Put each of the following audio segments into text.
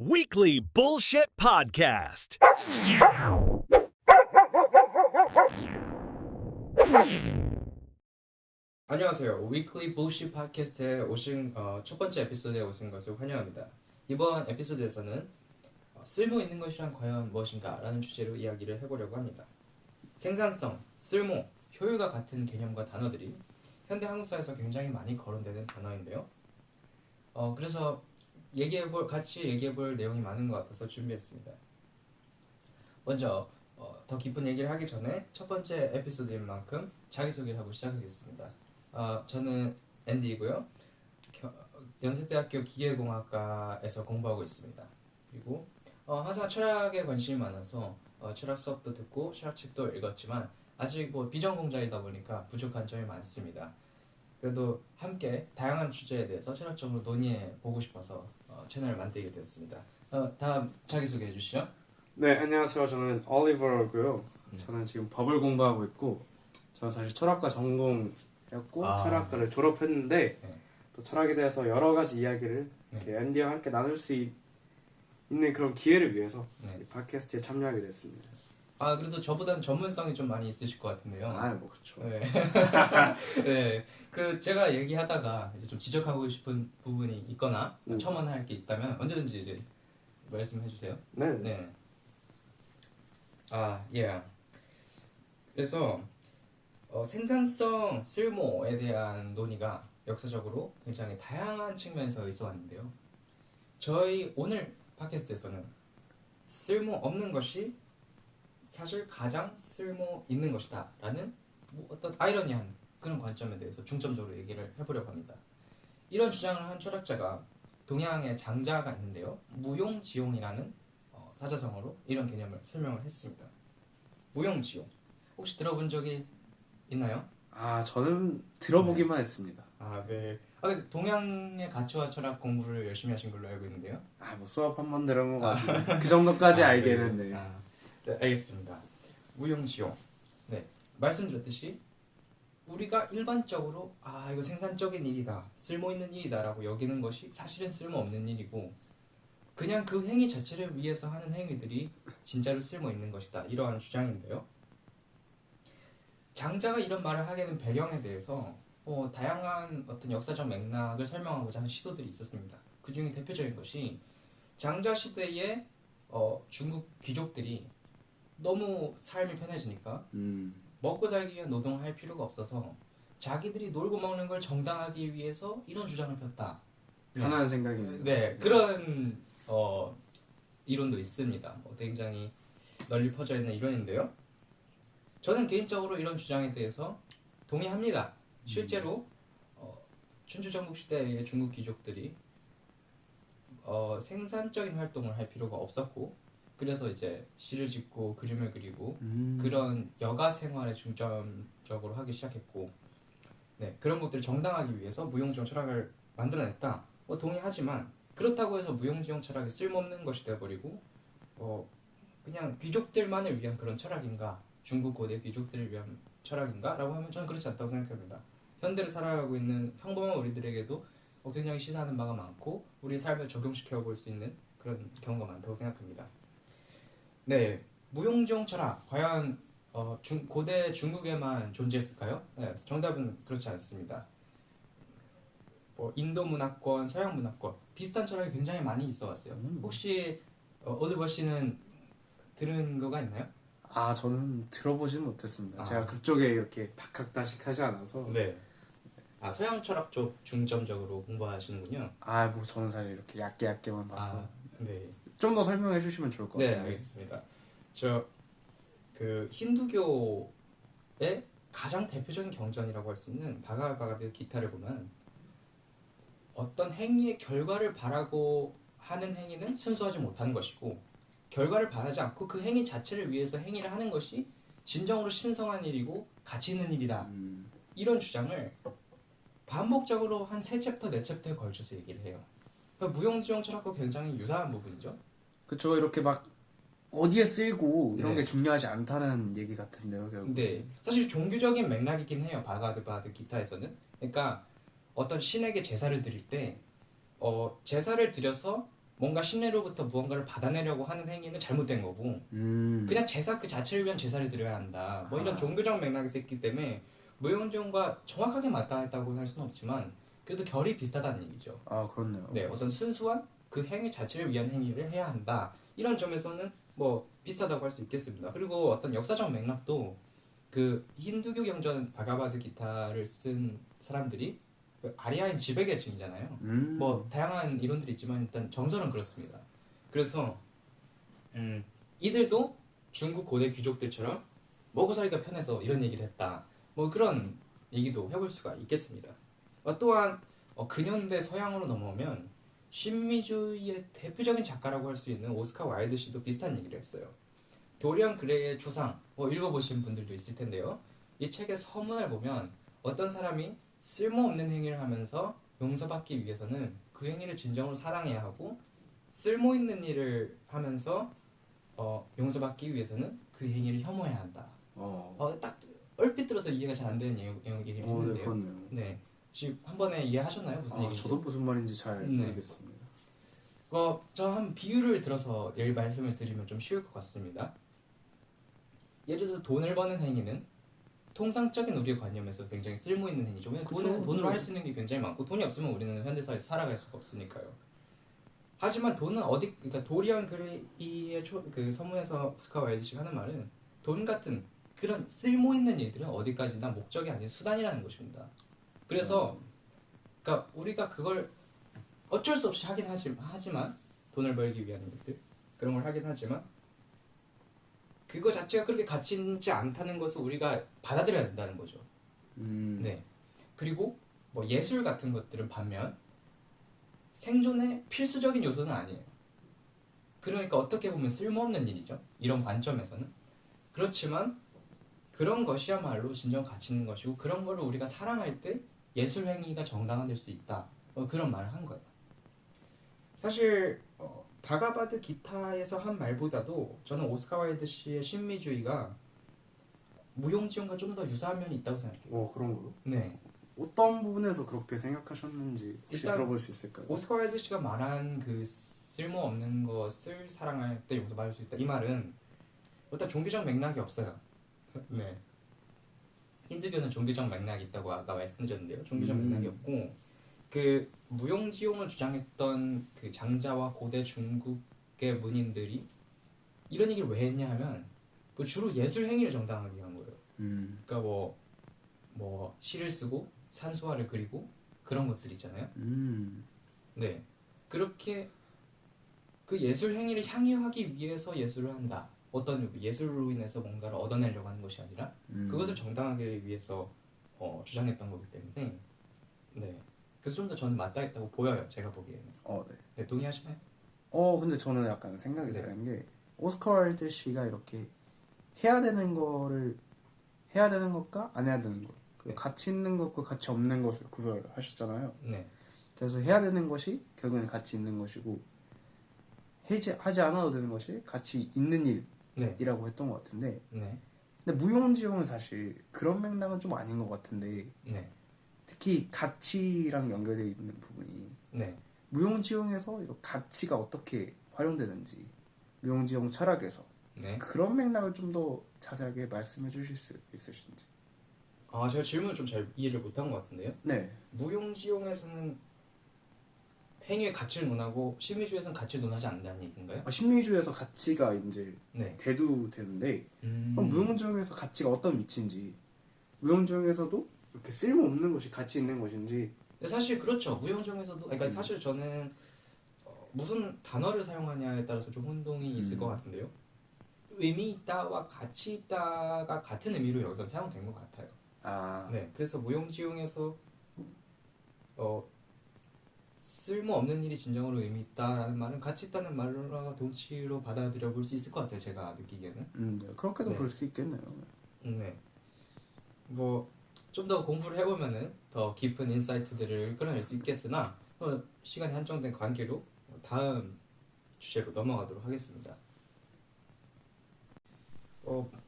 Weekly Bullshit Podcast. 안녕하세요. 위클리 부llshit 팟캐스트에 오신 첫 번째 에피소드에 오신 것을 환영합니다. 이번 에피소드에서는 쓸모 있는 것이란 과연 무엇인가 라는 주제로 이야기를 해보려고 합니다. 생산성, 쓸모, 효율과 같은 개념과 단어들이 현대 한국사에서 굉장히 많이 거론되는 단어인데요. 그래서 같이 얘기해볼 내용이 많은 것 같아서 준비했습니다. 먼저 더 깊은 얘기를 하기 전에 첫 번째 에피소드인 만큼 자기소개를 하고 시작하겠습니다. 저는 앤디이고요. 연세대학교 기계공학과에서 공부하고 있습니다. 그리고 항상 철학에 관심이 많아서 철학 수업도 듣고 철학책도 읽었지만 아직 비전공자이다 보니까 부족한 점이 많습니다. 그래도 함께 다양한 주제에 대해서 철학적으로 논의해보고 싶어서 채널을 만들게 되었습니다. 다음 자기소개해 주시죠. 네, 안녕하세요. 저는 올리버고요. 저는 지금 법을 공부하고 있고, 저는 사실 철학과 전공했고 철학과를 졸업했는데 네. 또 철학에 대해서 여러 가지 이야기를 이렇게 앤디와 함께 나눌 수 있는 그런 기회를 위해서 이 팟캐스트에 참여하게 됐습니다. 그래도 저보다는 전문성이 좀 많이 있으실 것 같은데요. 뭐 그렇죠. 네. 네. 제가 얘기하다가 이제 좀 지적하고 싶은 부분이 있거나 첨언할 게 있다면 언제든지 이제 말씀해 주세요. 네. 예. 그래서 생산성, 쓸모에 대한 논의가 역사적으로 굉장히 다양한 측면에서 있어 왔는데요. 저희 오늘 팟캐스트에서는 쓸모 없는 것이 사실 가장 쓸모 있는 것이다 라는 어떤 아이러니한 그런 관점에 대해서 중점적으로 얘기를 해보려고 합니다. 이런 주장을 한 철학자가 동양의 장자가 있는데요. 무용지용이라는 사자성어로 이런 개념을 설명을 했습니다. 무용지용 혹시 들어본 적이 있나요? 저는 들어보기만 했습니다. 네. 근데 동양의 가치와 철학 공부를 열심히 하신 걸로 알고 있는데요. 뭐 수업 한 번 들은 거 가지고 그 정도까지 알게는 네. 네, 알겠습니다. 무용지용. 네, 말씀드렸듯이 우리가 일반적으로 이거 생산적인 일이다, 쓸모 있는 일이다라고 여기는 것이 사실은 쓸모 없는 일이고 그냥 그 행위 자체를 위해서 하는 행위들이 진짜로 쓸모 있는 것이다. 이러한 주장인데요. 장자가 이런 말을 하게 된 배경에 대해서 다양한 어떤 역사적 맥락을 설명하고자 하는 시도들이 있었습니다. 그 중에 대표적인 것이 장자 시대의 중국 귀족들이 너무 삶이 편해지니까 먹고 살기 위해 노동할 필요가 없어서 자기들이 놀고 먹는 걸 정당하기 위해서 이런 주장을 폈다. 편한 생각입니다. 네, 그런 이론도 있습니다. 굉장히 널리 퍼져 있는 이론인데요. 저는 개인적으로 이런 주장에 대해서 동의합니다. 실제로 춘추 전국 시대의 중국 귀족들이 생산적인 활동을 할 필요가 없었고 그래서 이제 시를 짓고 그림을 그리고 그런 여가 생활에 중점적으로 하기 시작했고 그런 것들을 정당하기 위해서 무용지용 철학을 만들어냈다. 동의하지만 그렇다고 해서 무용지용 철학이 쓸모없는 것이 되어버리고 그냥 귀족들만을 위한 그런 철학인가, 중국 고대 귀족들을 위한 철학인가? 라고 하면 저는 그렇지 않다고 생각합니다. 현대를 살아가고 있는 평범한 우리들에게도 굉장히 시사하는 바가 많고 우리 삶을 적용시켜 볼 수 있는 그런 경우가 많다고 생각합니다. 네, 무용지용 철학 과연 고대 중국에만 존재했을까요? 네, 정답은 그렇지 않습니다. 인도 문화권, 서양 문화권 비슷한 철학이 굉장히 많이 있어 왔어요. 혹시 올리버 씨는 들은 거가 있나요? 저는 들어보진 못했습니다. 제가 그쪽에 이렇게 박학다식하지 않아서. 네. 서양 철학 쪽 중점적으로 공부하시는군요. 뭐 저는 사실 이렇게 얕게만 봐서. 네. 좀 더 설명해 주시면 좋을 것 같아요. 네, 알겠습니다. 힌두교의 가장 대표적인 경전이라고 할 수 있는 바가바가드 기타를 보면 어떤 행위의 결과를 바라고 하는 행위는 순수하지 못한 것이고 결과를 바라지 않고 그 행위 자체를 위해서 행위를 하는 것이 진정으로 신성한 일이고 가치 있는 일이다. 이런 주장을 반복적으로 한 3챕터, 4챕터에 걸쳐서 얘기를 해요. 그러니까 무용지용 철학과 굉장히 유사한 부분이죠. 그쵸, 이렇게 막 어디에 쓰이고 이런 게 중요하지 않다는 얘기 같은데요, 결국. 네, 사실 종교적인 맥락이긴 해요. 바가드 기타에서는. 그러니까 어떤 신에게 제사를 드릴 때 제사를 드려서 뭔가 신뢰로부터 무언가를 받아내려고 하는 행위는 잘못된 거고 그냥 제사 그 자체를 위한 제사를 드려야 한다. 뭐 이런 종교적 맥락에서 있기 때문에 무용지용과 정확하게 맞닿았다고 할 수는 없지만 그래도 결이 비슷하다는 얘기죠. 아 그렇네요. 네, 어떤 순수한 그 행위 자체를 위한 행위를 해야 한다. 이런 점에서는 뭐 비슷하다고 할 수 있겠습니다. 그리고 어떤 역사적 맥락도 그 힌두교 경전 바가바드 기타를 쓴 사람들이 그 아리아인 지배계층이잖아요. 뭐 다양한 이론들이 있지만 일단 정설은 그렇습니다. 그래서 이들도 중국 고대 귀족들처럼 먹고 살기가 편해서 이런 얘기를 했다. 뭐 그런 얘기도 해볼 수가 있겠습니다. 또한 근현대 서양으로 넘어오면 신미주의의 대표적인 작가라고 할 수 있는 오스카 와일드 씨도 비슷한 얘기를 했어요. 도리안 그레이의 초상 읽어보신 분들도 있을 텐데요. 이 책의 서문을 보면 어떤 사람이 쓸모없는 행위를 하면서 용서받기 위해서는 그 행위를 진정으로 사랑해야 하고 쓸모있는 일을 하면서 용서받기 위해서는 그 행위를 혐오해야 한다. 딱 얼핏 들어서 이해가 잘 안 되는 얘기를 했는데요. 네, 그렇네요. 네, 혹시 한 번에 이해하셨나요? 무슨 얘기인지? 저도 무슨 말인지 잘 네. 모르겠습니다. 저 한 비유를 들어서 말씀을 드리면 좀 쉬울 것 같습니다. 예를 들어서 돈을 버는 행위는 통상적인 우리의 관념에서 굉장히 쓸모있는 행위죠. 왜냐면 돈으로 할 수 있는 게 굉장히 많고 돈이 없으면 우리는 현대사회에서 살아갈 수가 없으니까요. 하지만 돈은 그러니까 도리안 그레이의 그 서문에서 오스카 와일드 씨가 하는 말은 돈 같은 그런 쓸모있는 일들은 어디까지나 목적이 아닌 수단이라는 것입니다. 그래서 그러니까 우리가 그걸 어쩔 수 없이 하긴 하지만 돈을 벌기 위한 일들 그런 걸 하긴 하지만 그거 자체가 그렇게 가치 있지 않다는 것을 우리가 받아들여야 된다는 거죠. 네. 그리고 뭐 예술 같은 것들은 반면 생존의 필수적인 요소는 아니에요. 그러니까 어떻게 보면 쓸모없는 일이죠. 이런 관점에서는. 그렇지만 그런 것이야말로 진정 가치 있는 것이고 그런 거를 우리가 사랑할 때 예술 행위가 정당화될 수 있다. 그런 말을 한 거예요. 사실 바가바드 기타에서 한 말보다도 저는 오스카 와일드 씨의 신미주의가 무용지용과 좀 더 유사한 면이 있다고 생각해요. 그런 거요? 네. 어떤 부분에서 그렇게 생각하셨는지 혹시 일단 들어볼 수 있을까요? 오스카 와일드 씨가 말한 그 쓸모없는 것을 사랑할 때 용서받을 수 있다. 이 말은 일단 종교적 맥락이 없어요. 네. 힌두교는 종교적 맥락이 있다고 아까 말씀드렸는데요. 종교적 맥락이 없고 그 무용지용을 주장했던 그 장자와 고대 중국의 문인들이 이런 얘기를 왜 했냐 하면 뭐 주로 예술 행위를 정당하게 한 거예요. 그러니까 뭐 시를 쓰고 산수화를 그리고 그런 것들 있잖아요. 네, 그렇게 그 예술 행위를 향유하기 위해서 예술을 한다. 어떤 예술로 인해서 뭔가를 얻어내려고 하는 것이 아니라 그것을 정당하게 위해서 주장했던 거기 때문에 네. 그래서 좀 더 저는 맞닿았다고 보여요. 제가 보기에는. 네. 네, 동의하시나요? 근데 저는 약간 생각이 네. 다른 게 오스카 와일드 씨가 이렇게 해야 되는 것과 안 해야 되는 것, 그 네. 가치 있는 것과 가치 없는 것을 구별하셨잖아요. 네. 그래서 해야 되는 것이 결국엔 가치 있는 것이고 하지 않아도 되는 것이 가치 있는 네. 일이라고 했던 것 같은데 네. 근데 무용지용은 사실 그런 맥락은 좀 아닌 것 같은데 네. 특히 가치랑 연결되어 있는 부분이 네. 무용지용에서 이런 가치가 어떻게 활용되는지 무용지용 철학에서 네. 그런 맥락을 좀 더 자세하게 말씀해 주실 수 있으신지. 제가 질문을 좀 잘 이해를 못한 것 같은데요. 네. 무용지용에서는 행위의 가치를 논하고 신미주의에서는 가치를 논하지 않는다는 얘기인가요? 신미주의에서 가치가 이제 네. 대두되는데 그럼 무용지용에서 가치가 어떤 위치인지 무용지용에서도 이렇게 쓸모없는 것이 가치 있는 것인지. 사실 그렇죠. 무용지용에서도 그러니까 사실 저는 무슨 단어를 사용하냐에 따라서 좀 혼동이 있을 것 같은데요. 의미 있다와 가치 있다가 같은 의미로 여기서 사용된 것 같아요. 네, 그래서 무용지용에서 쓸모없는 일이 진정으로 의미 있다라는 말은 가치 있다는 말과 동치로 받아들여 볼 수 있을 것 같아요. 제가 느끼기에는. 네, 그렇게도 네. 볼 수 있겠네요. 네. 뭐 좀 더 공부를 해보면은 더 깊은 인사이트들을 끌어낼 수 있겠으나 시간이 한정된 관계로 다음 주제로 넘어가도록 하겠습니다.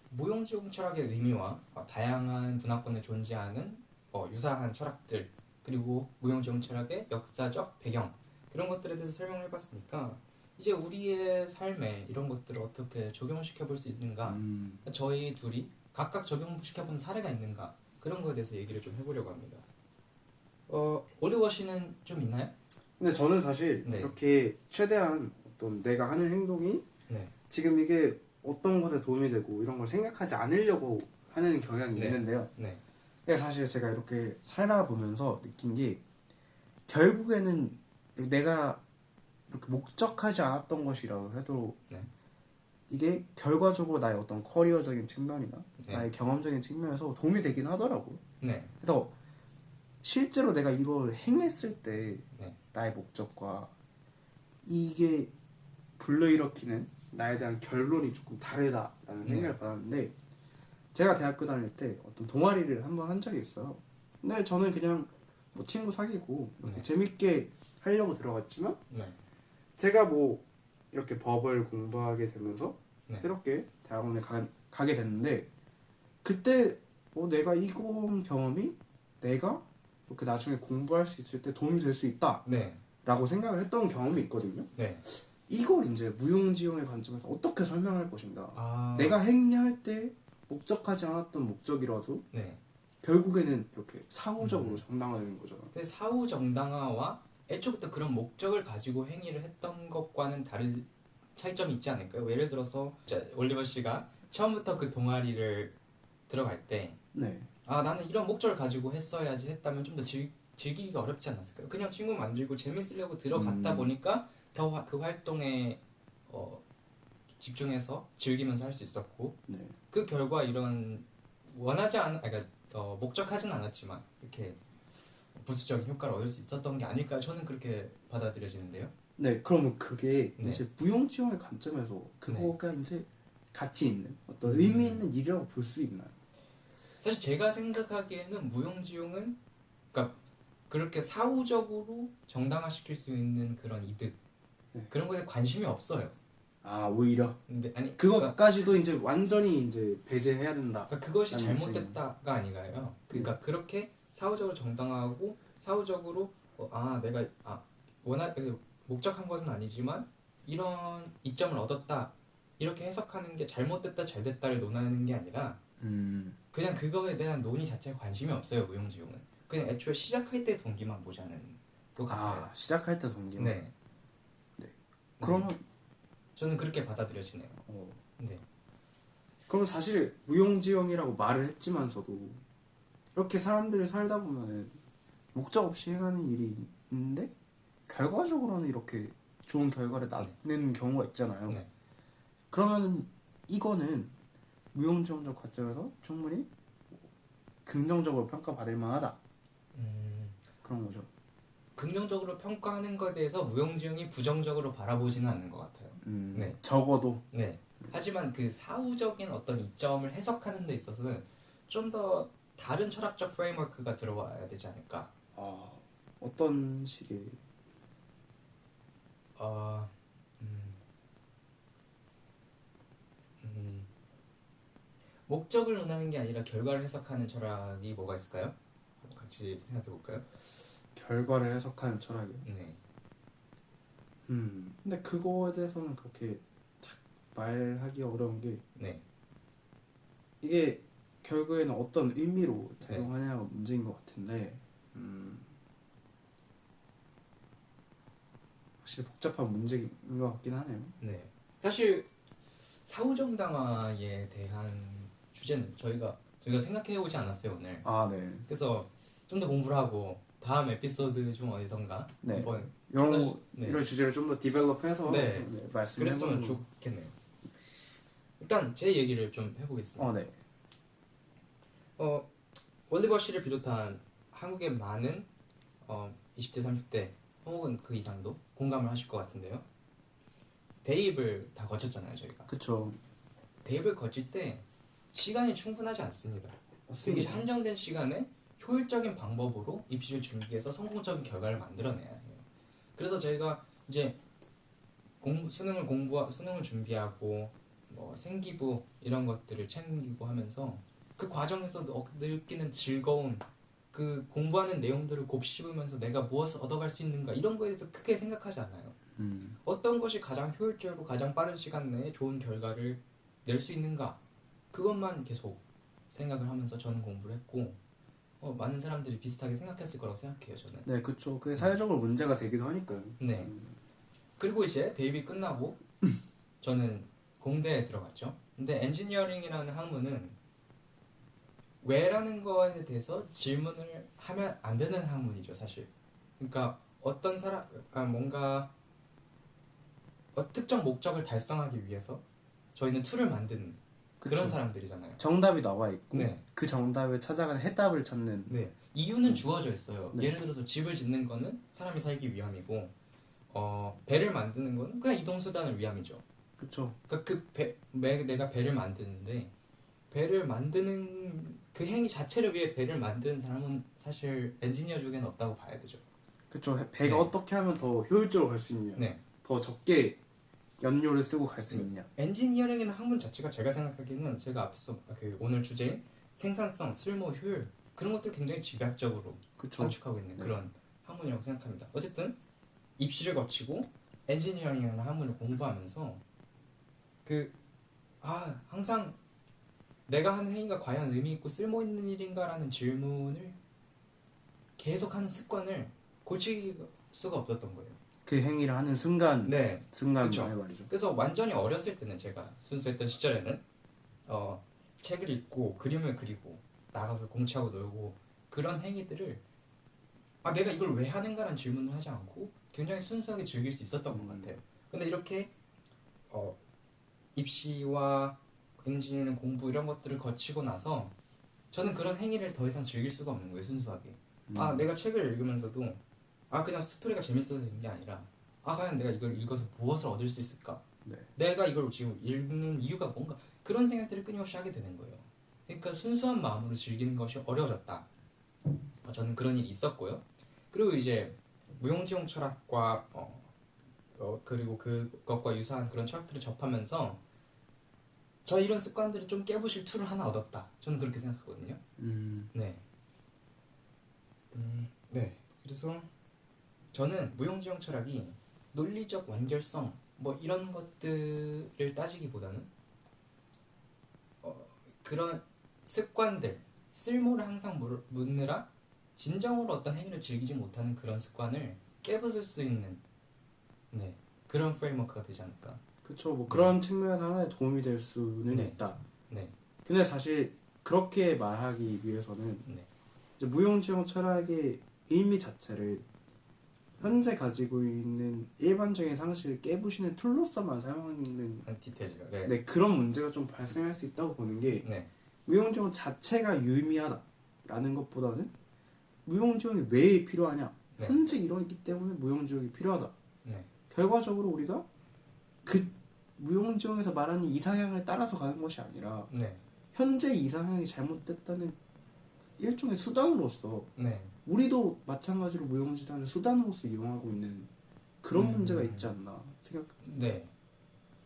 무용지용 철학의 의미와 다양한 문화권에 존재하는 유사한 철학들 그리고 무용지용 철학의 역사적 배경 그런 것들에 대해서 설명을 해봤으니까 이제 우리의 삶에 이런 것들을 어떻게 적용시켜 볼 수 있는가, 저희 둘이 각각 적용시켜 본 사례가 있는가, 그런 거에 대해서 얘기를 좀 해보려고 합니다. 올리버 씨는 좀 있나요? 근데 저는 사실 네. 이렇게 최대한 어떤 내가 하는 행동이 네. 지금 이게 어떤 것에 도움이 되고 이런 걸 생각하지 않으려고 하는 경향이 네. 있는데요. 네. 근데 사실 제가 이렇게 살아보면서 느낀 게 결국에는 내가 이렇게 목적하지 않았던 것이라고 해도 네. 이게 결과적으로 나의 어떤 커리어적인 측면이나 네. 나의 경험적인 측면에서 도움이 되긴 하더라고요. 네. 그래서 실제로 내가 이걸 행했을 때 네. 나의 목적과 이게 불러일으키는 나에 대한 결론이 조금 다르다라는 생각을 받았는데, 제가 대학교 다닐 때 어떤 동아리를 한번 한 적이 있어요. 근데 저는 그냥 뭐 친구 사귀고 이렇게 네. 재밌게 하려고 들어갔지만 네. 제가 뭐 이렇게 법을 공부하게 되면서 네. 새롭게 대학원에 가게 됐는데, 그때 내가 이런 경험이 내가 이렇게 나중에 공부할 수 있을 때 도움이 될 수 있다 네. 라고 생각을 했던 경험이 있거든요. 네. 이걸 이제 무용지용의 관점에서 어떻게 설명할 것인가. 아. 내가 행위할 때 목적하지 않았던 목적이라도 네. 결국에는 이렇게 사후적으로 정당화되는 거잖아. 근데 사후 정당화와 애초부터 그런 목적을 가지고 행위를 했던 것과는 다른 차이점이 있지 않을까요? 예를 들어서 올리버 씨가 처음부터 그 동아리를 들어갈 때 네. 나는 이런 목적을 가지고 했어야지 했다면 좀 더 즐기기가 어렵지 않았을까요? 그냥 친구 만들고 재밌으려고 들어갔다 보니까 더 그 활동에 집중해서 즐기면서 할 수 있었고, 네. 그 결과 이런 원하지 않은, 그러니까 목적하진 않았지만 이렇게 부수적인 효과를 얻을 수 있었던 게 아닐까, 저는 그렇게 받아들여지는데요. 네. 그러면 그게 네. 이제 무용지용의 관점에서 그거가 이제 가치 있는 어떤 의미 있는 일이라고 볼 수 있나요? 사실 제가 생각하기에는 무용지용은, 그러니까 그렇게 사후적으로 정당화시킬 수 있는 그런 이득, 네. 그런 거에 관심이 없어요. 아, 오히려 근데 아니 그것까지도 이제 완전히 이제 배제해야 된다. 그러니까 그것이 라는 잘못됐다가 아니가요. 그러니까 그렇게 사후적으로 정당화하고 사후적으로 내가 목적한 것은 아니지만 이런 이점을 얻었다, 이렇게 해석하는 게 잘못됐다 잘됐다를 논하는 게 아니라 그냥 그거에 대한 논의 자체에 관심이 없어요. 무용지용은 그냥 애초에 시작할 때 동기만 보자는 것 같아요. 시작할 때 동기만. 네. 그러면 저는 그렇게 받아들여지네요. 네. 그럼 사실 무용지용이라고 말을 했지만서도 이렇게 사람들이 살다 보면은 목적 없이 행하는 일이 있는데 결과적으로는 이렇게 좋은 결과를 낳는 경우가 있잖아요. 네. 그러면 이거는 무용지용적 관점에서 충분히 긍정적으로 평가받을 만하다. 그런 거죠. 긍정적으로 평가하는 것에 대해서 무용지용이 부정적으로 바라보지는 않는 것 같아요. 네. 적어도. 네. 하지만 그 사후적인 어떤 이점을 해석하는 데 있어서는 좀 더 다른 철학적 프레임워크가 들어와야 되지 않을까. 어떤 식의? 목적을 논하는 게 아니라 결과를 해석하는 철학이 뭐가 있을까요? 같이 생각해 볼까요? 결과를 해석하는 철학이요? 네. 근데 그거에 대해서는 그렇게 딱 말하기 어려운 게, 네. 이게 결국에는 어떤 의미로 작용하냐가 문제인 것 같은데, 확실히 복잡한 문제인 것 같긴 하네요. 네. 사실 사후정당화에 대한 주제는 저희가 생각해 오지 않았어요 오늘. 네. 그래서 좀 더 공부를 하고 다음 에피소드 중 어디선가 네. 한번 이런 주제를 좀 더 디벨롭해서 말씀해 그랬으면 보는 좋겠네요. 일단 제 얘기를 좀 해보겠습니다. 네. 올리버 씨를 비롯한 한국의 많은 20대 30대 혹은 그 이상도 공감을 하실 것 같은데요. 대입을 다 거쳤잖아요 저희가. 그쵸. 대입을 거칠 때 시간이 충분하지 않습니다. 되게 맞습니다. 한정된 시간에 효율적인 방법으로 입시를 준비해서 성공적인 결과를 만들어내야 해요. 그래서 저희가 이제 수능을 준비하고 뭐 생기부 이런 것들을 챙기고 하면서 그 과정에서 느끼는 즐거움, 그 공부하는 내용들을 곱씹으면서 내가 무엇을 얻어갈 수 있는가 이런 거에 대해서 크게 생각하지 않아요. 어떤 것이 가장 효율적이고 가장 빠른 시간 내에 좋은 결과를 낼 수 있는가 그것만 계속 생각을 하면서 저는 공부를 했고 많은 사람들이 비슷하게 생각했을 거라고 생각해요. 저는. 네, 그쵸. 그게 사회적으로 문제가 되기도 하니까요. 네. 그리고 이제 대입이 끝나고 저는 공대에 들어갔죠. 근데 엔지니어링이라는 학문은 왜라는 거에 대해서 질문을 하면 안 되는 학문이죠, 사실. 그러니까 어떤 사람, 뭔가 특정 목적을 달성하기 위해서 저희는 툴을 만드는 그런 그쵸. 사람들이잖아요. 정답이 나와 있고 네. 그 정답에 찾아가는 해답을 찾는. 네. 이유는 주어져 있어요. 네. 예를 들어서 집을 짓는 거는 사람이 살기 위함이고, 배를 만드는 거는 그냥 이동수단을 위함이죠. 그쵸. 그러니까 내가 배를 만드는데 배를 만드는 그 행위 자체를 위해 배를 만드는 사람은 사실 엔지니어 중에는 없다고 봐야 되죠. 그쵸. 배가 네. 어떻게 하면 더 효율적으로 갈 수 있냐, 네. 더 적게 연료를 쓰고 갈 수 있냐. 엔지니어링이라는 학문 자체가 제가 생각하기에는 제가 앞서 오늘 주제인 생산성, 쓸모, 효율 그런 것들 굉장히 집약적으로 그쵸. 관측하고 있는 네. 그런 학문이라고 생각합니다. 어쨌든 입시를 거치고 엔지니어링이라는 학문을 공부하면서 항상 내가 하는 행위가 과연 의미 있고 쓸모 있는 일인가라는 질문을 계속하는 습관을 고칠 수가 없었던 거예요. 그 행위를 하는 순간, 네. 순간 그쵸. 말이죠. 그래서 완전히 어렸을 때는 제가 순수했던 시절에는 책을 읽고 그림을 그리고 나가서 공치하고 놀고 그런 행위들을 내가 이걸 왜 하는가라는 질문을 하지 않고 굉장히 순수하게 즐길 수 있었던 것 같아요. 근데 이렇게 입시와 엔지니어링 공부 이런 것들을 거치고 나서 저는 그런 행위를 더 이상 즐길 수가 없는 거예요. 순수하게. 내가 책을 읽으면서도 그냥 스토리가 재밌어서 읽는 게 아니라 과연 내가 이걸 읽어서 무엇을 얻을 수 있을까? 네. 내가 이걸 지금 읽는 이유가 뭔가 그런 생각들을 끊임없이 하게 되는 거예요. 그러니까 순수한 마음으로 즐기는 것이 어려워졌다. 저는 그런 일이 있었고요. 그리고 이제 무용지용 철학과 그리고 그것과 유사한 그런 철학들을 접하면서 저 이런 습관들을 좀 깨부실 툴을 하나 얻었다. 저는 그렇게 생각하거든요. 네. 네. 그래서 저는 무용지용 철학이 논리적 완결성 이런 것들을 따지기보다는 그런 습관들 쓸모를 항상 묻느라 진정으로 어떤 행위를 즐기지 못하는 그런 습관을 깨부술 수 있는 그런 프레임워크가 되지 않을까. 그쵸. 뭐 그런 측면에서 하나의 도움이 될 수는 네. 있다. 네. 근데 사실 그렇게 말하기 위해서는 네. 이제 무용지용 철학의 의미 자체를 현재 가지고 있는 일반적인 상식을 깨부시는 툴로서만 사용하는 디테일이요. 네, 그런 문제가 좀 발생할 수 있다고 보는 게 네. 무용지용 자체가 유의미하다라는 것보다는 무용지용이 왜 필요하냐, 네. 현재 이러기 때문에 무용지용이 필요하다. 네. 결과적으로 우리가 그 무용지용에서 말하는 이상향을 따라서 가는 것이 아니라 네. 현재 이상향이 잘못됐다는 일종의 수단으로서 네. 우리도 마찬가지로 무용지단을 수단으로서 이용하고 있는 그런 문제가 있지 않나 생각. 네.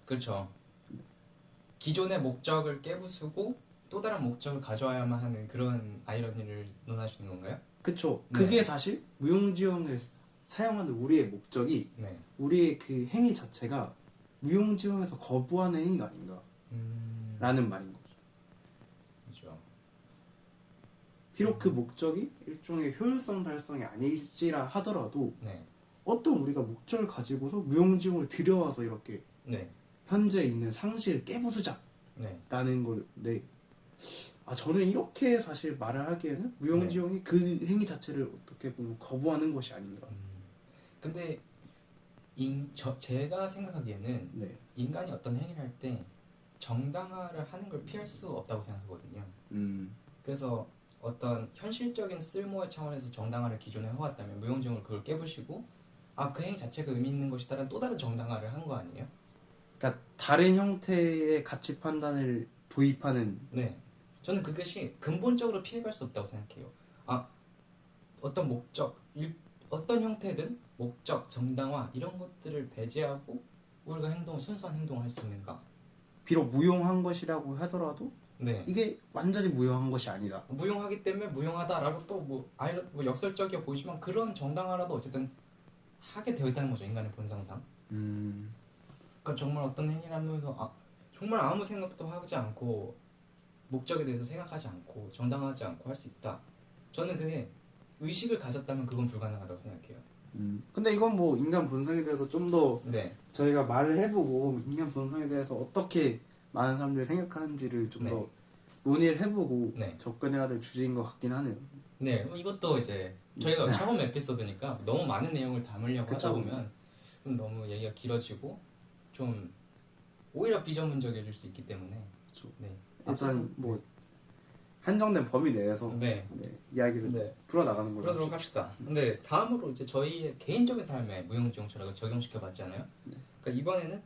그렇죠. 기존의 목적을 깨부수고 또 다른 목적을 가져와야만 하는 그런 아이러니를 논하시는 건가요? 그쵸. 네. 그게 사실 무용지용을 사용하는 우리의 목적이 네. 우리의 그 행위 자체가 무용지용에서 거부하는 행위가 아닌가 라는 말인 거죠. 그렇죠. 비록 그 목적이 일종의 효율성 달성이 아닐지라 하더라도 네. 어떤 우리가 목적을 가지고서 무용지용을 들여와서 이렇게 네. 현재 있는 상식을 깨부수자 네. 라는 건데 저는 이렇게 사실 말을 하기에는 무용지용이 그 행위 자체를 어떻게 보면 거부하는 것이 아닌가. 근데 제가 생각하기에는 네. 인간이 어떤 행위를 할 때 정당화를 하는 걸 피할 수 없다고 생각하거든요. 그래서 어떤 현실적인 쓸모의 차원에서 정당화를 기존에 해왔다면 무용지용을 그걸 깨부시고 그 행위 자체가 의미 있는 것이다라는 또 다른 정당화를 한 거 아니에요? 그러니까 다른 형태의 가치 판단을 도입하는. 네. 저는 그것이 근본적으로 피해갈 수 없다고 생각해요. 어떤 목적, 어떤 형태든 목적, 정당화 이런 것들을 배제하고 우리가 순수한 행동을 할 수 있는가? 비록 무용한 것이라고 하더라도 네. 이게 완전히 무효한 것이 아니다. 무용하기 때문에 무용하다라고 또 뭐 역설적이어 보이지만 그런 정당화라도 어쨌든 하게 되어 있다는 거죠. 인간의 본성상. 그러니까 정말 어떤 행위를 하면서 정말 아무 생각도 하지 않고 목적에 대해서 생각하지 않고 정당하지 않고 할 수 있다. 저는 그게 의식을 가졌다면 그건 불가능하다고 생각해요. 근데 이건 뭐 인간 본성에 대해서 좀 더 네. 저희가 말을 해보고 인간 본성에 대해서 어떻게 많은 사람들이 생각하는지를 좀 더 네. 논의를 해보고 네. 접근해야 될 주제인 것 같긴 하네요. 네. 이것도 이제 저희가 처음 에피소드니까 너무 많은 내용을 담으려고 그쵸. 하다 보면 좀 너무 얘기가 길어지고 좀 오히려 비전문적이어질 수 있기 때문에 그쵸. 네. 일단 뭐 한정된 범위 내에서 네. 이야기를 네. 풀어나가는 걸로 그러도록 합시다. 근데 다음으로 이제 저희의 개인적인 삶에 무용지용 철학을 적용시켜 봤잖아요. 그러니까 이번에는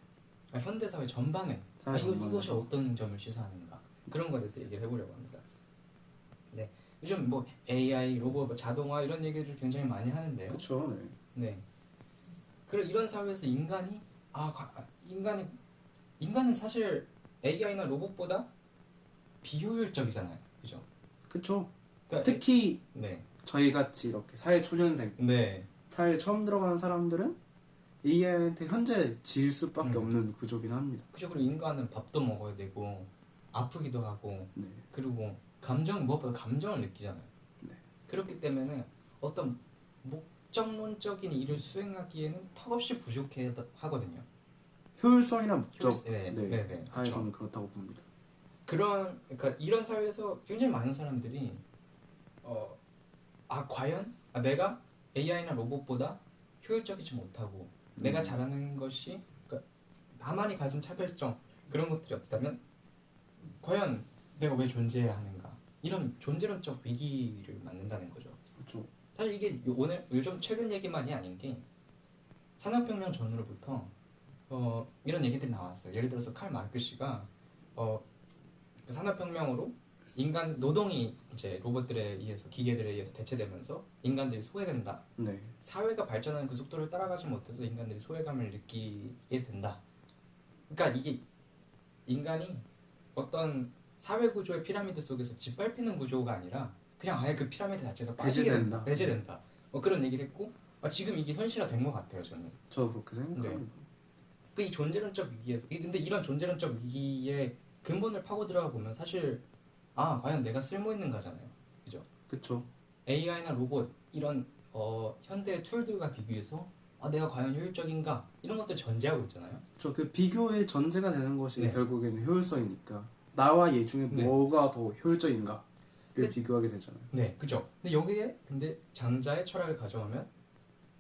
현대 사회 전반에 이것이 어떤 점을 시사하는가 그런 것에 대해서 얘기를 해보려고 합니다. 네. 요즘 뭐 AI, 로봇, 자동화 이런 얘기를 굉장히 많이 하는데요. 그렇죠. 네. 그리고 이런 사회에서 인간은 사실 AI나 로봇보다 비효율적이잖아요. 그죠? 그렇죠. 그러니까 특히 네. 저희 같이 이렇게 사회 초년생, 네. 사회에 처음 들어가는 사람들은 AI한테 현재 질 수밖에 없는 구조긴 합니다. 그죠. 그리고 인간은 밥도 먹어야 되고 아프기도 하고 네. 그리고 무엇보다 감정을 느끼잖아요. 네. 그렇기 때문에 어떤 목적론적인 일을 수행하기에는 턱없이 부족해 하거든요. 효율성이나 목적 네. 하에서는 그렇다고 봅니다. 그러니까 이런 사회에서 굉장히 많은 사람들이 과연 내가 AI나 로봇보다 효율적이지 못하고 내가 잘하는 것이 그러니까 나만이 가진 차별점 그런 것들이 없다면 과연 내가 왜 존재해야 하는가 이런 존재론적 위기를 맞는다는 거죠. 그렇죠. 사실 이게 요즘 최근 얘기만이 아닌 게 산업혁명 전으로부터 이런 얘기들이 나왔어요. 예를 들어서 칼 마르크스가 그 산업혁명으로 인간 노동이 이제 로봇들에 의해서 기계들에 의해서 대체되면서 인간들이 소외된다. 네. 사회가 발전하는 그 속도를 따라가지 못해서 인간들이 소외감을 느끼게 된다. 그러니까 이게 인간이 어떤 사회 구조의 피라미드 속에서 짓밟히는 구조가 아니라 그냥 아예 그 피라미드 자체에서 빠지게 된다. 배제된다. 그런 얘기를 했고 지금 이게 현실화된 것 같아요. 저는. 저 그렇게 생각합니다. 이 존재론적 위기에서 근데 이런 존재론적 위기의 근본을 파고 들어가 보면 사실 과연 내가 쓸모 있는 가잖아요. 그죠? 그렇죠. AI나 로봇 이런 현대의 툴들과 비교해서 내가 과연 효율적인가 이런 것들 전제하고 있잖아요. 그렇죠. 그 비교의 전제가 되는 것이 네. 결국에는 효율성이니까 나와 얘 중에 네. 뭐가 더 효율적인가를 비교하게 되잖아요. 네, 그죠. 근데 여기에 장자의 철학을 가져오면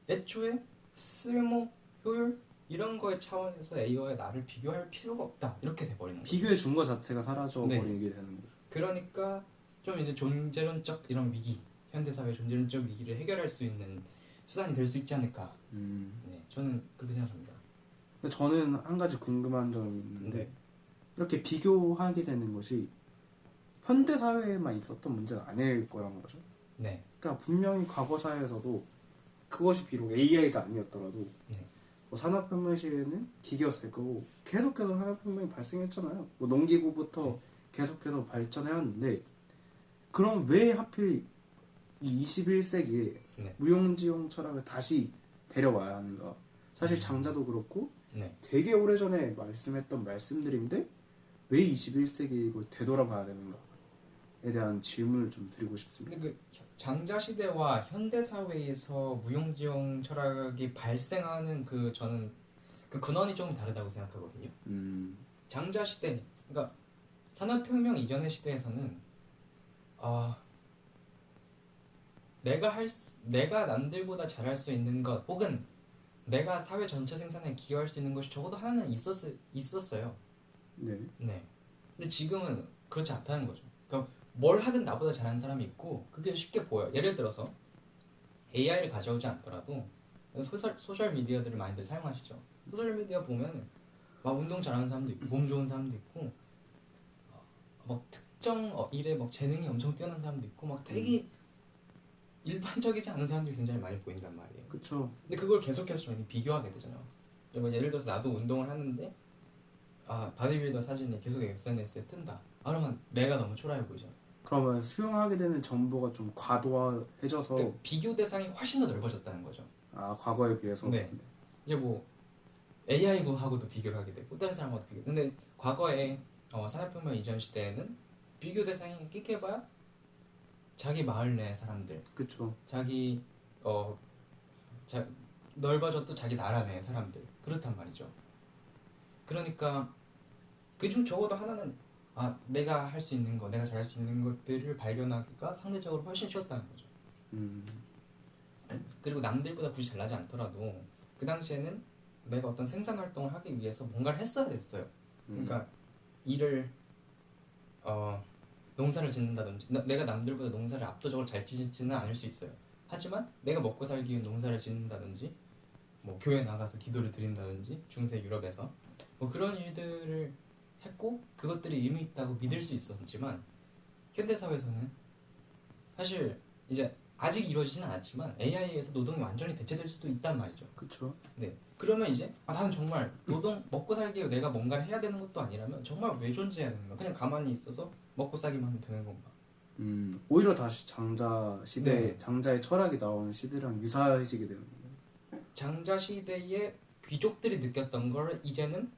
애초에 쓸모, 효율 이런 거의 차원에서 A와 나를 비교할 필요가 없다 이렇게 돼버리는 거죠. 비교해 준 것 자체가 사라져 버리게 되는 거죠. 그러니까 좀 이제 존재론적 이런 위기, 현대 사회 존재론적 위기를 해결할 수 있는 수단이 될 수 있지 않을까. 네, 저는 그렇게 생각합니다. 근데 저는 한 가지 궁금한 점이 있는데 이렇게 비교하게 되는 것이 현대 사회에만 있었던 문제가 아닐 거라는 거죠. 네. 그러니까 분명히 과거 사회에서도 그것이 비록 AI가 아니었더라도 뭐 산업혁명 시에는 기계였을 거고 계속해서 산업혁명이 발생했잖아요. 뭐 농기구부터 계속해서 발전해왔는데 그럼 왜 하필 이 21세기에 무용지용 철학을 다시 데려와야 하는가? 사실 장자도 그렇고 되게 오래전에 말씀했던 말씀들인데 왜 21세기에 이걸 되돌아봐야 되는가에 대한 질문을 좀 드리고 싶습니다. 근데 그 장자 시대와 현대 사회에서 무용지용 철학이 발생하는 저는 그 근원이 조금 다르다고 생각하거든요. 장자 시대, 그러니까 산업혁명 이전의 시대에서는 내가 남들보다 잘할 수 있는 것 혹은 내가 사회 전체 생산에 기여할 수 있는 것이 적어도 하나는 있었어요. 네. 근데 지금은 그렇지 않다는 거죠. 그러니까 뭘 하든 나보다 잘하는 사람이 있고 그게 쉽게 보여요. 예를 들어서 AI를 가져오지 않더라도 소셜 미디어들을 많이들 사용하시죠. 소셜 미디어 보면 막 운동 잘하는 사람도 있고 몸 좋은 사람도 있고 막 특정 일에 막 재능이 엄청 뛰어난 사람도 있고 막 되게 일반적이지 않은 사람들이 굉장히 많이 보인단 말이에요. 근데 그걸 계속해서 저희는 비교하게 되잖아요. 예를 들어서 나도 운동을 하는데 바디빌더 사진이 계속 SNS에 뜬다. 그러면 내가 너무 초라해 보이잖아. 그러면 수용하게 되는 정보가 좀 과도해져서 그러니까 비교 대상이 훨씬 더 넓어졌다는 거죠. 과거에 비해서 네. 이제 뭐 AI하고도 비교를 하게 되고 다른 사람하고도 비교. 근데 과거에 산업혁명 이전 시대에는 비교 대상이 끽해봐야 자기 마을 내 사람들, 그쵸. 자기 넓어졌도 자기 나라 내 사람들 그렇단 말이죠. 그러니까 그중 적어도 하나는 내가 할 수 있는 거, 내가 잘할 수 있는 것들을 발견하기가 상대적으로 훨씬 쉬웠다는 거죠. 그리고 남들보다 굳이 잘나지 않더라도 그 당시에는 내가 어떤 생산 활동을 하기 위해서 뭔가를 했어야 됐어요. 그러니까 일을 농사를 짓는다든지 내가 남들보다 농사를 압도적으로 잘 짓지는 않을 수 있어요. 하지만 내가 먹고 살기 위해 농사를 짓는다든지 뭐 교회 나가서 기도를 드린다든지 중세 유럽에서 뭐 그런 일들을 했고 그것들이 의미 있다고 믿을 수 있었지만 현대 사회에서는 사실 이제 아직 이루어지지는 않았지만 AI에서 노동이 완전히 대체될 수도 있단 말이죠. 그쵸. 네. 그러면 이제 나는 정말 노동 먹고 살기 위해 내가 뭔가를 해야 되는 것도 아니라면 정말 왜 존재해야 되는가? 그냥 가만히 있어서 먹고 살기만 하면 되는 건가? 오히려 다시 장자 시대, 네. 장자의 철학이 나오는 시대랑 유사해지게 되는 거예요. 장자 시대의 귀족들이 느꼈던 걸 이제는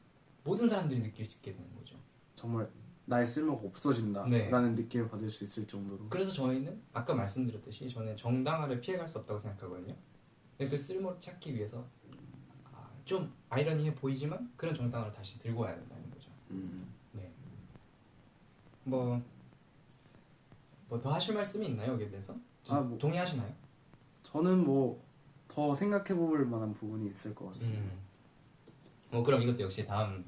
모든 사람들이 느낄 수 있게 되는 거죠. 정말 나의 쓸모가 없어진다라는 느낌을 받을 수 있을 정도로. 그래서 저희는 아까 말씀드렸듯이 저는 정당화를 피해갈 수 없다고 생각하거든요. 근데 그 쓸모를 찾기 위해서 좀 아이러니해 보이지만 그런 정당화를 다시 들고 와야 된다는 거죠. 네. 뭐 더 하실 말씀이 있나요 여기에 대해서? 동의하시나요? 저는 뭐 더 생각해볼 만한 부분이 있을 것 같습니다. 뭐 그럼 이것도 역시 다음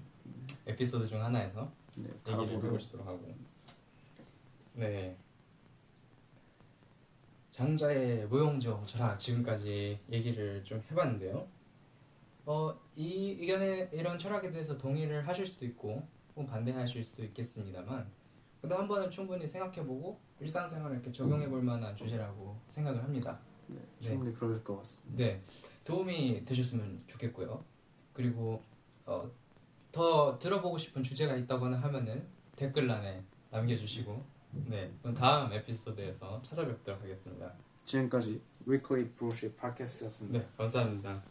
에피소드 중 하나에서 얘기를 해보시도록 하고. 네. 장자의 무용적 철학 지금까지 얘기를 좀 해봤는데요. 이 의견에 이런 철학에 대해서 동의를 하실 수도 있고 혹은 반대하실 수도 있겠습니다만 그래도 한 번은 충분히 생각해보고 일상생활에 이렇게 적용해볼 만한 주제라고 생각을 합니다. 네, 충분히 그럴 것 같습니다. 네, 도움이 되셨으면 좋겠고요. 그리고 더 들어보고 싶은 주제가 있다거나 하면은 댓글란에 남겨주시고 네, 그럼 다음 에피소드에서 찾아뵙도록 하겠습니다. 지금까지 Weekly Bullshit Podcast였습니다. 네, 감사합니다.